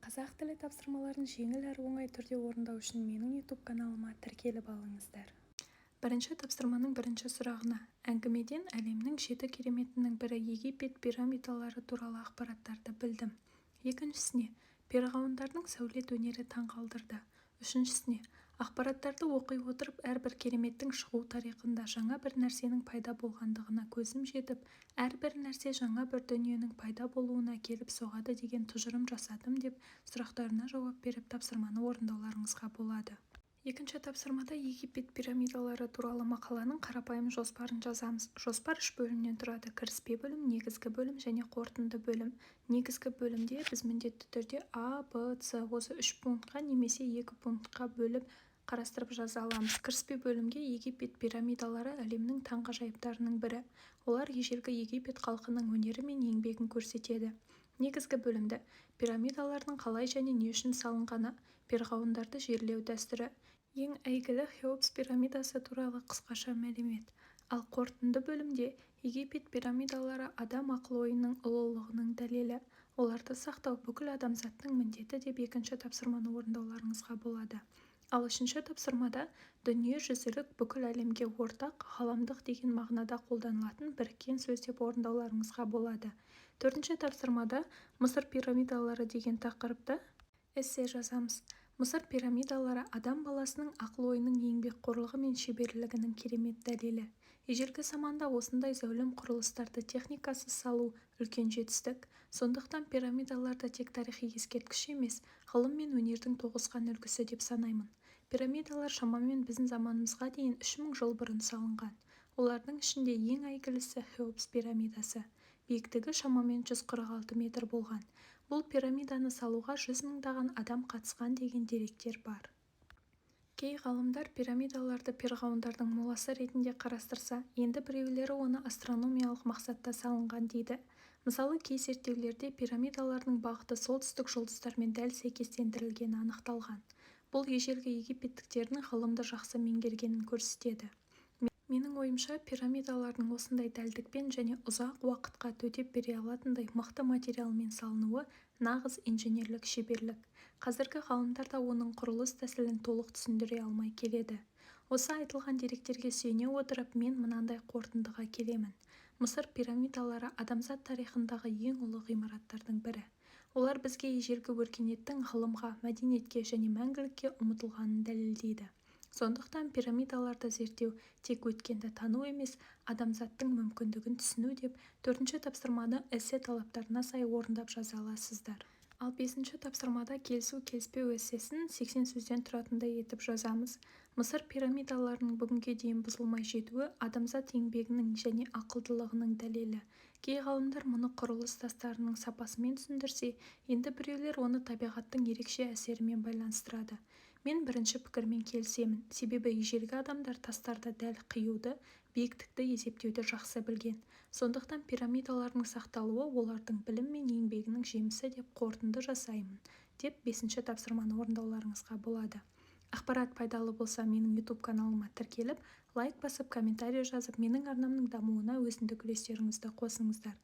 қазақ тілі тапсырмаларын жеңіл әрі оңай түрде орындау үшін менің YouTube каналыма тіркеліп алыңыздар. Бірінші тапсырманың бірінші сұрағына әңгімеден әлемнің 7 кереметінің бірі Египет пирамидалары туралы ақпараттарды білдім. Екіншісіне, перғауындардың сәулет өнері таңқалдырды. Үшіншісіне, ақпараттарды оқи отырып әрбір кереметтің шығу тарихында жаңа бір нәрсенің пайда болғандығына көзім жетіп, әрбір нәрсе жаңа бір дүниенің пайда болуына келіп соғады деген тұжырым жасадым деп сұрақтарына жауап беріп тапсырманы орындауларыңызға болады. Екінші тапсырмада Египет пирамидалары туралы мақаланың қарапайым жоспарын жазамыз. Жоспар 3 бөлімнен тұрады: кіріспе бөлім, негізгі бөлім және қорытынды бөлім. Негізгі бөлімде біз міндетті түрде А, Б, С осы 3 пунктқа немесе 2 пунктқа бөліп қарастырып жаза аламыз. Кіріспе бөлімге Египет пирамидалары әлемнің таңғажайыптарының бірі. Олар ежелгі Египет халқының өнері мен еңбегін көрсетеді. Негізгі бөлімді пирамидалардың қалай және не үшін салынғаны, перғауындарды жерлеу дәстүрі, ең әйгілі Хеопс пирамидасы туралы қысқаша мәлімет. Ал қорытынды бөлімде Египет пирамидалары адам ақыл-ойының ұлылығының дәлелі. Оларды сақтау бүкіл адамзаттың міндеті деп екінші тапсырманы орындауларыңызға болады. Ал үшінші тапсырмада дүниежүзілік бүкіл әлемге ортақ, ғаламдық деген мағынада қолданылатын біріккен сөз деп орындауларыңызға болады. Төртінші тапсырмада Мысыр пирамидалары деген тақырыпта эссе жазамыз. Мысыр пирамидалары адам баласының ақыл-ойының еңбекқорлығы мен шеберлігінің керемет дәлелі. Ежелгі заманда осындай зәулім құрылыстарды техникасыз салу үлкен жетістік. Сондықтан пирамидаларды тек тарихи ескерткіш емес, ғылым мен өнердің тоғысқан үлгісі деп санаймын. Пирамидалар шамамен біздің заманымызға дейін 3000 жыл бұрын салынған. Олардың ішінде ең әйгілісі Хеопс пирамидасы. Биіктігі шамамен 146 метр болған. Бұл пирамиданы салуға 100 мыңдаған адам қатысқан деген деректер бар. Кей ғалымдар пирамидаларды перғауындардың моласы ретінде қарастырса, енді біреулері оны астрономиялық мақсатта салынған дейді. Мысалы, кей зерттеулерде пирамидалардың бағыты солтүстік жұлдыздармен дәл сәйкестендірілгені анықталған. Бұл ежелгі египеттіктердің ғылымды жақсы меңгергенін көрсетеді. Менің ойымша, пирамидалардың осындай дәлдікпен және ұзақ уақытқа төтеп бере алатындай мықты материалмен салынуы нағыз инженерлік шеберлік. Қазіргі ғалымдар да оның құрылыс тәсілін толық түсіндіре алмай келеді. Осы айтылған деректерге сүйене отырып, мен мынандай қорытындыға келемін. Мысыр пирамидалары адамзат тарихындағы ең ұлы ғимараттардың бірі. Олар бізге ежелгі өркениеттің ғылымға, мәдениетке және мәңгілікке ұмытылғанын дәлелдейді. Сондықтан пирамидаларды зерттеу тек өткенді тану емес, адамзаттың мүмкіндігін түсіну деп төртінші тапсырманы эссе талаптарына сай орындап жаза аласыздар. Ал бесінші тапсырмада келісу-келіспеу эссесін 80 сөзден тұратындай етіп жазамыз. Мысыр пирамидаларының бүгінге дейін бұзылмай жетуі адамзат еңбегінің және ақылдылығының дәлелі. Кей ғалымдар мұны құрылыс тастарының сапасымен түсіндірсе, енді біреулер оны табиғаттың ерекше әсерімен байланыстырады. Мен бірінші пікірмен келісемін, себебі ежелгі адамдар тастарды дәл қиюды, биіктікті есептеуді жақсы білген. Сондықтан пирамидалардың сақталуы олардың білім мен еңбегінің жемісі деп қорытынды жасаймын, деп 5-ші тапсырманы орындауларыңызға болады. Ақпарат пайдалы болса, менің YouTube каналыма тіркеліп, лайк басып, комментарий жазып, менің арнамның дамуына өзіндік үлестеріңізді қосыңыздар.